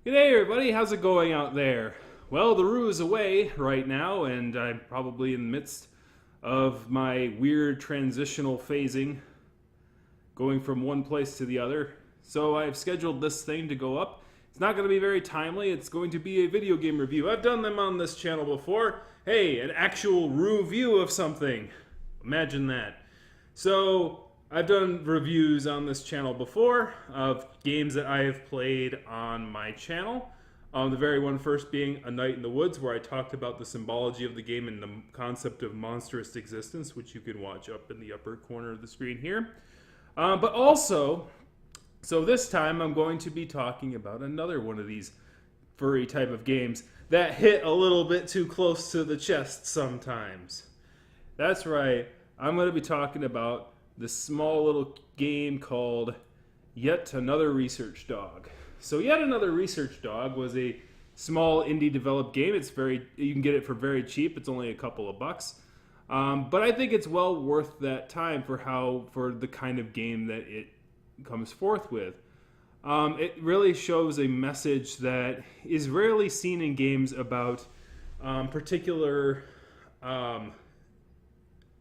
G'day everybody, how's it going out there? Well, the Roo is away right now, and I'm probably in the midst of my weird transitional phasing, going from one place to the other. So I've scheduled this thing to go up. It's not going to be very timely, it's going to be a video game review. I've done them on this channel before. Hey, an actual Rooview of something. Imagine that. So, I've done reviews on this channel before of games that I have played on my channel. The very one first being A Night in the Woods, where I talked about the symbology of the game and the concept of monstrous existence, which you can watch up in the upper corner of the screen here. But also, so this time I'm going to be talking about another one of these furry type of games that hit a little bit too close to the chest sometimes. That's right, I'm going to be talking about this small little game called Yet Another Research Dog. So Yet Another Research Dog was a small indie developed game. You can get it for very cheap. It's only a couple of bucks. But I think it's well worth that time for the kind of game that it comes forth with. It really shows a message that is rarely seen in games about particular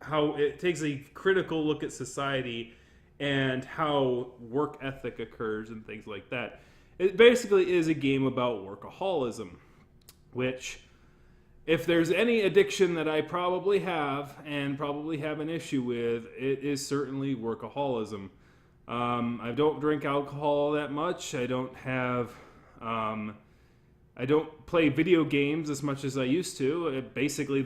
how it takes a critical look at society and how work ethic occurs and things like that. It basically is a game about workaholism, which, if there's any addiction that I probably have and probably have an issue with, it is certainly workaholism. I don't drink alcohol that much. I don't play video games as much as I used to. Basically,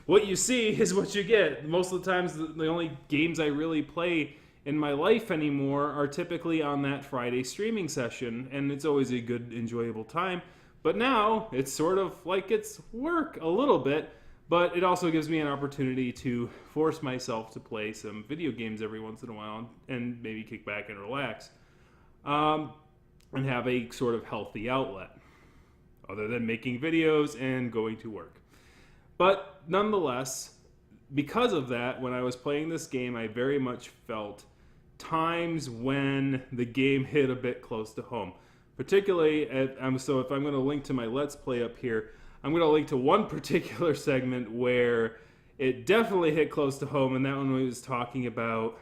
what you see is what you get. Most of the times, the only games I really play in my life anymore are typically on that Friday streaming session, and it's always a good, enjoyable time. But now, it's sort of like it's work a little bit, but it also gives me an opportunity to force myself to play some video games every once in a while and maybe kick back and relax, and have a sort of healthy outlet, other than making videos and going to work. But nonetheless, because of that, when I was playing this game, I very much felt times when the game hit a bit close to home. Particularly, so if I'm going to link to my Let's Play up here, I'm going to link to one particular segment where it definitely hit close to home, and that one was talking about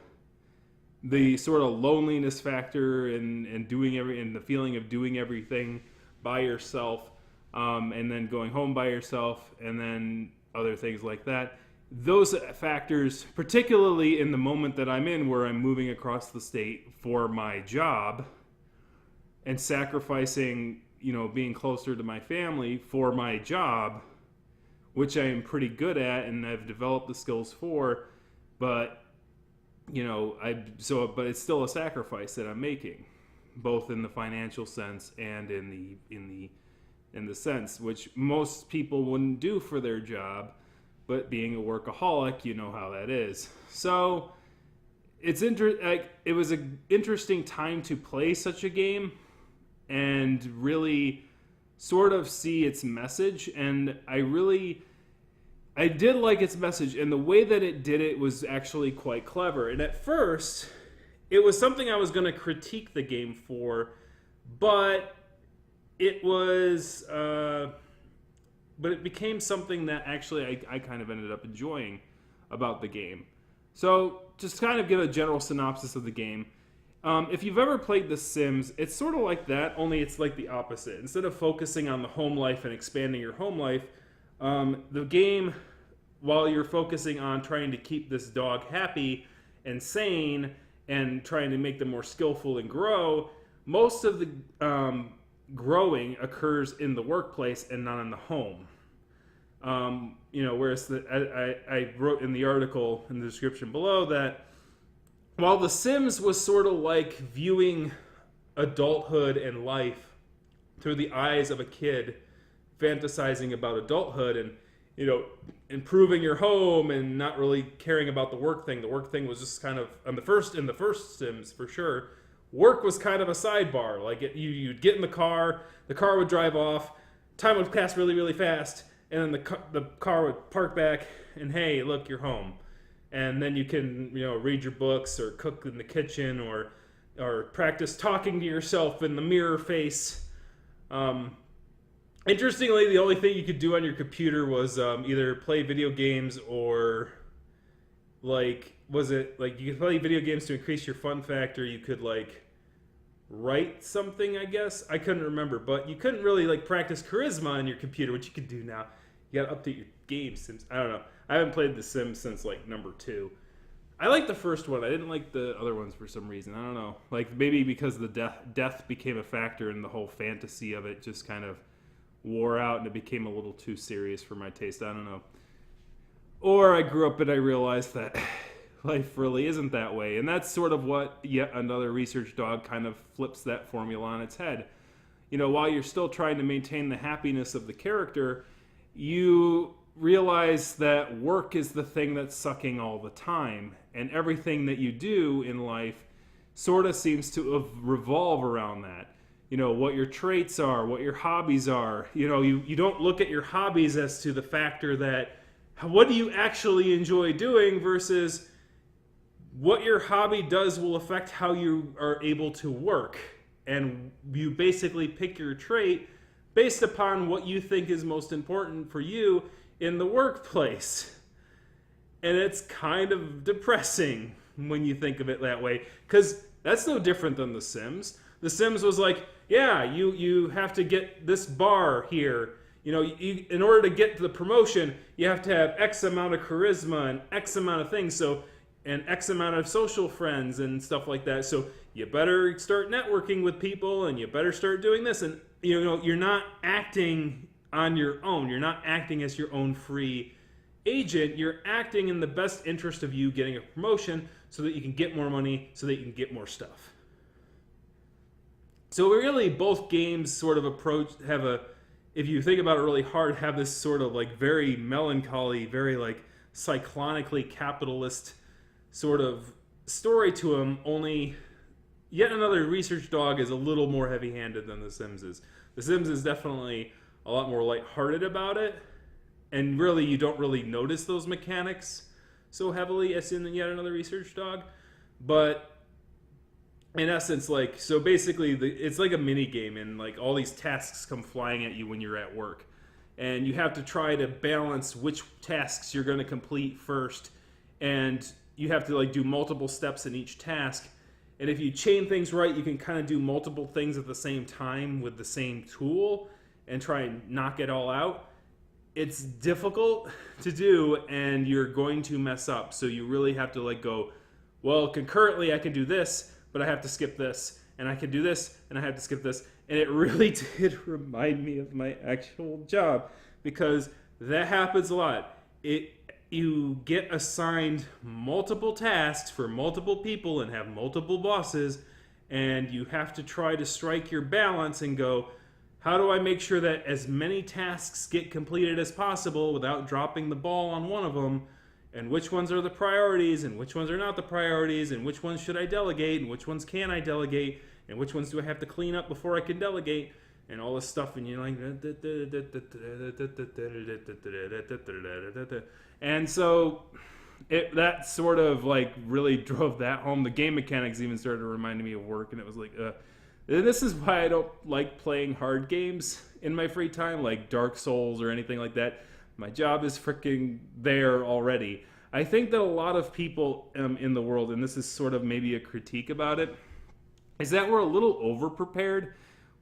the sort of loneliness factor and the feeling of doing everything by yourself. And then going home by yourself, and then other things like that. Those factors, particularly in the moment that I'm in, where I'm moving across the state for my job and sacrificing, being closer to my family for my job, which I am pretty good at and I've developed the skills for, but but it's still a sacrifice that I'm making, both in the financial sense and in the sense which most people wouldn't do for their job, but being a workaholic, you know how that is. So it was an interesting time to play such a game and really sort of see its message, and I did like its message, and the way that it did it was actually quite clever. And at first, it was something I was going to critique the game for, but it became something that actually I kind of ended up enjoying about the game. So, just to kind of give a general synopsis of the game. If you've ever played The Sims, it's sort of like that, only it's like the opposite. Instead of focusing on the home life and expanding your home life, the game, while you're focusing on trying to keep this dog happy and sane and trying to make them more skillful and grow, most of the growing occurs in the workplace and not in the home. Whereas I wrote in the article in the description below that while The Sims was sort of like viewing adulthood and life through the eyes of a kid fantasizing about adulthood and improving your home and not really caring about the work thing. The work thing was just kind of in the first Sims for sure. Work was kind of a sidebar. Like you'd get in the car would drive off, time would pass really, really fast, and then the car would park back, and hey, look, you're home. And then you can, read your books or cook in the kitchen or practice talking to yourself in the mirror face Um, Interestingly, the only thing you could do on your computer was either play video games or like was it like you could play video games to increase your fun factor. You could like write something, I guess. I couldn't remember, but you couldn't really like practice charisma on your computer, which you can do now. You gotta update your game Sims. I don't know. I haven't played The Sims since like number 2. I liked the first one. I didn't like the other ones for some reason. I don't know. Like maybe because the death became a factor and the whole fantasy of it just kind of wore out and it became a little too serious for my taste. I don't know. Or I grew up and I realized that life really isn't that way. And that's sort of what yet another research dog kind of flips that formula on its head. You know, while you're still trying to maintain the happiness of the character, you realize that work is the thing that's sucking all the time. And everything that you do in life sort of seems to revolve around that. You know, what your traits are, what your hobbies are. You know, you don't look at your hobbies as to the factor that what do you actually enjoy doing versus what your hobby does will affect how you are able to work. And you basically pick your trait based upon what you think is most important for you in the workplace. And it's kind of depressing when you think of it that way, because that's no different than The Sims. The Sims was like, yeah, you have to get this bar here. You know, in order to get to the promotion, you have to have X amount of charisma and X amount of things. So, and X amount of social friends and stuff like that. So you better start networking with people and you better start doing this. And, you know, you're not acting on your own. You're not acting as your own free agent. You're acting in the best interest of you getting a promotion so that you can get more money, so that you can get more stuff. So really both games sort of if you think about it really hard, have this sort of like very melancholy, very like cyclonically capitalist sort of story to them, only yet another research dog is a little more heavy-handed than The Sims is. The Sims is definitely a lot more lighthearted about it, and really you don't really notice those mechanics so heavily as in yet another research dog. But in essence, like, so basically it's like a mini game, and like all these tasks come flying at you when you're at work, and you have to try to balance which tasks you're going to complete first, and you have to like do multiple steps in each task. And if you chain things right, you can kind of do multiple things at the same time with the same tool and try and knock it all out. It's difficult to do, and you're going to mess up. So you really have to like go, well, concurrently I can do this, but I have to skip this, and I can do this, and I have to skip this. And it really did remind me of my actual job, because that happens a lot. You get assigned multiple tasks for multiple people and have multiple bosses, and you have to try to strike your balance and go, how do I make sure that as many tasks get completed as possible without dropping the ball on one of them? And which ones are the priorities, and which ones are not the priorities, and which ones should I delegate, and which ones can I delegate, and which ones do I have to clean up before I can delegate, and all this stuff. And you're like, and so that sort of like really drove that home. The game mechanics even started reminding me of work, and it was like, this is why I don't like playing hard games in my free time, like Dark Souls or anything like that. My job is freaking there already. I think that a lot of people in the world, and this is sort of maybe a critique about it, is that we're a little over-prepared.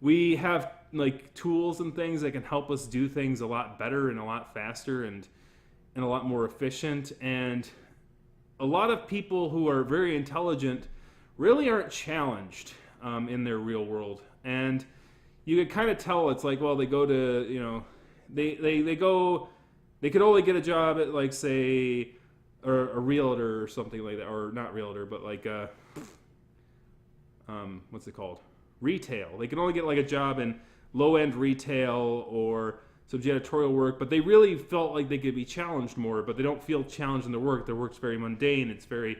We have like tools and things that can help us do things a lot better and a lot faster and a lot more efficient. And a lot of people who are very intelligent really aren't challenged in their real world. And you could kind of tell it's like, well, they go to, you know, they could only get a job at like, say, or a realtor or something like that, or not realtor, but like what's it called? Retail. They can only get like a job in low-end retail or some janitorial work, but they really felt like they could be challenged more, but they don't feel challenged in their work. Their work's very mundane. It's very,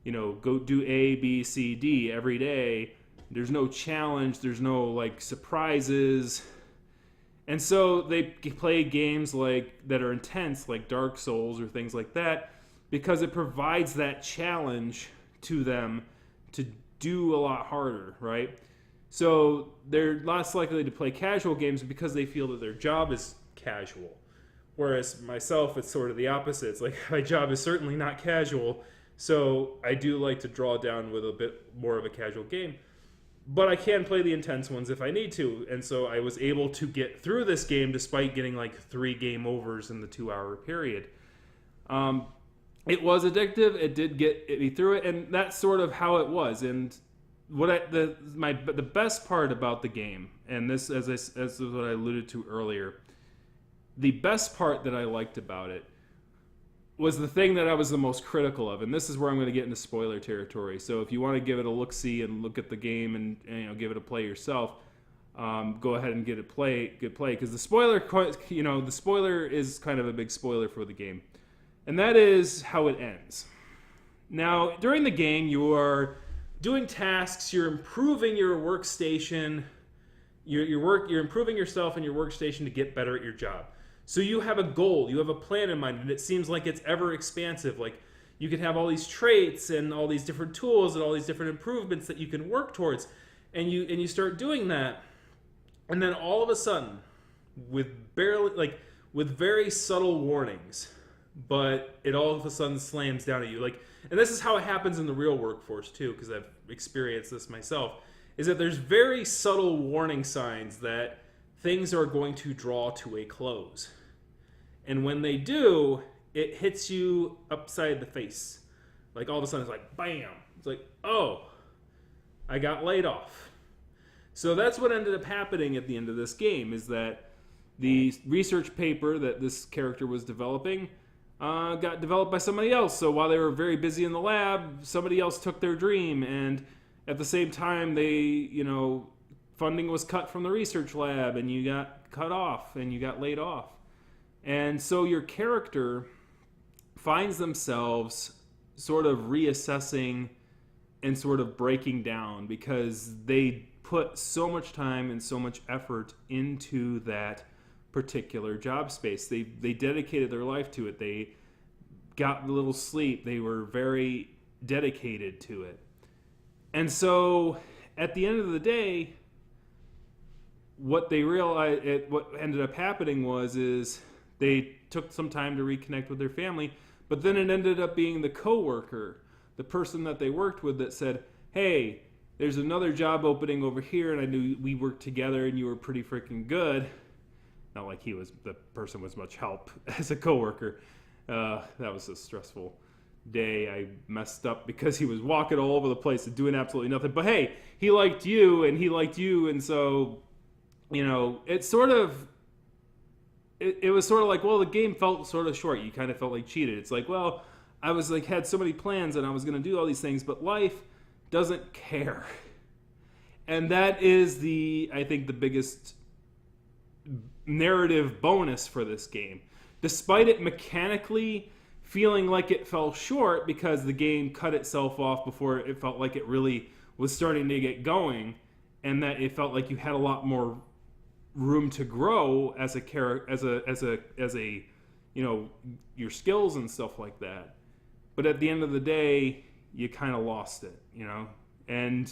you know, go do A, B, C, D every day. There's no challenge. There's no like surprises. And so they play games like that are intense, like Dark Souls or things like that, because it provides that challenge to them to do a lot harder, right? So they're less likely to play casual games because they feel that their job is casual. Whereas myself, it's sort of the opposite. It's like my job is certainly not casual, so I do like to draw down with a bit more of a casual game. But I can play the intense ones if I need to, and so I was able to get through this game despite getting like 3 game overs in the 2-hour period. It was addictive. It did get me through it, and that's sort of how it was. And the best part about the game, and this as what I alluded to earlier, the best part that I liked about it was the thing that I was the most critical of, and this is where I'm going to get into spoiler territory. So if you want to give it a look-see and look at the game and give it a play yourself, go ahead and get play, because the spoiler is kind of a big spoiler for the game, and that is how it ends. Now, during the game, you are doing tasks, you're improving your workstation, you're improving yourself and your workstation to get better at your job. So you have a goal, you have a plan in mind, and it seems like it's ever expansive. Like you can have all these traits and all these different tools and all these different improvements that you can work towards, and you start doing that, and then all of a sudden, with very subtle warnings, but it all of a sudden slams down at you. And this is how it happens in the real workforce too, because I've experienced this myself. Is that there's very subtle warning signs that things are going to draw to a close. And when they do, it hits you upside the face. Like all of a sudden it's like, bam. It's like, oh, I got laid off. So that's what ended up happening at the end of this game, is that the research paper that this character was developing got developed by somebody else. So while they were very busy in the lab, somebody else took their dream. And at the same time, funding was cut from the research lab, and you got cut off, and you got laid off. And so your character finds themselves sort of reassessing and sort of breaking down because they put so much time and so much effort into that particular job space. They dedicated their life to it. They got little sleep. They were very dedicated to it. And so at the end of the day, what they realized, what ended up happening is they took some time to reconnect with their family, but then it ended up being the coworker, the person that they worked with, that said, hey, there's another job opening over here, and I knew we worked together and you were pretty freaking good. Not like the person was much help as a coworker. That was a stressful day. I messed up because he was walking all over the place and doing absolutely nothing. But hey, he liked you and he liked you, and so it was sort of like, well, the game felt sort of short. You kind of felt like cheated. It's like, well, I was like had so many plans and I was going to do all these things, but life doesn't care. And that is I think the biggest narrative bonus for this game. Despite it mechanically feeling like it fell short because the game cut itself off before it felt like it really was starting to get going, and that it felt like you had a lot more room to grow as a character, as a your skills and stuff like that. But at the end of the day, you kind of lost it, and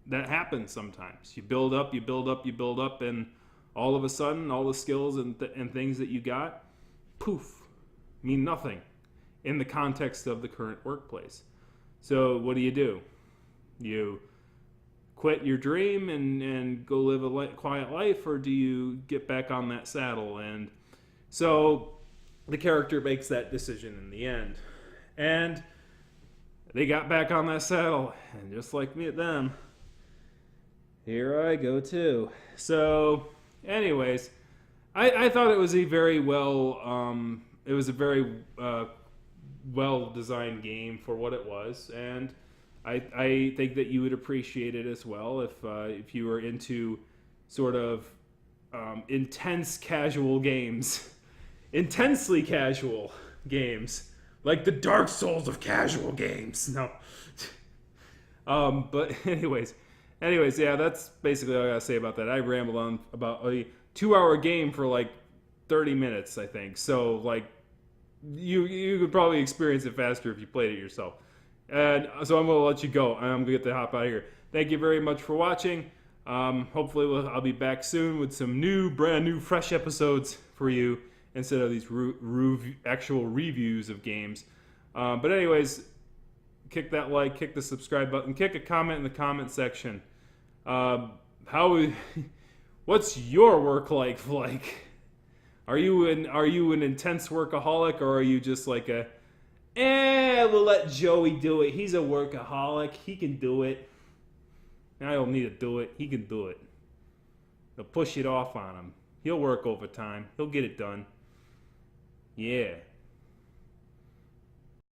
that happens sometimes. You build up, and all of a sudden, all the skills and things that you got, poof, mean nothing in the context of the current workplace. So what do? You quit your dream and go live a quiet life, or do you get back on that saddle? And so the character makes that decision in the end. And they got back on that saddle, and just like me at them, here I go too. So anyways, I thought it was a very well well-designed game for what it was, and I think that you would appreciate it as well if you were into sort of intense casual games, intensely casual games, like the Dark Souls of casual games. No, but anyways, yeah, that's basically all I gotta say about that. I rambled on about a 2-hour game for like 30 minutes, I think. So like, you could probably experience it faster if you played it yourself. And so I'm going to let you go. I'm going to get the hop out of here. Thank you very much for watching. Hopefully I'll be back soon with some brand new, fresh episodes for you instead of these actual reviews of games. But anyways, kick that like, kick the subscribe button, kick a comment in the comment section. What's your work life like? Are you an intense workaholic, or are you just like we'll let Joey do it. He's a workaholic. He can do it. I don't need to do it. He can do it. They'll push it off on him. He'll work overtime. He'll get it done. Yeah.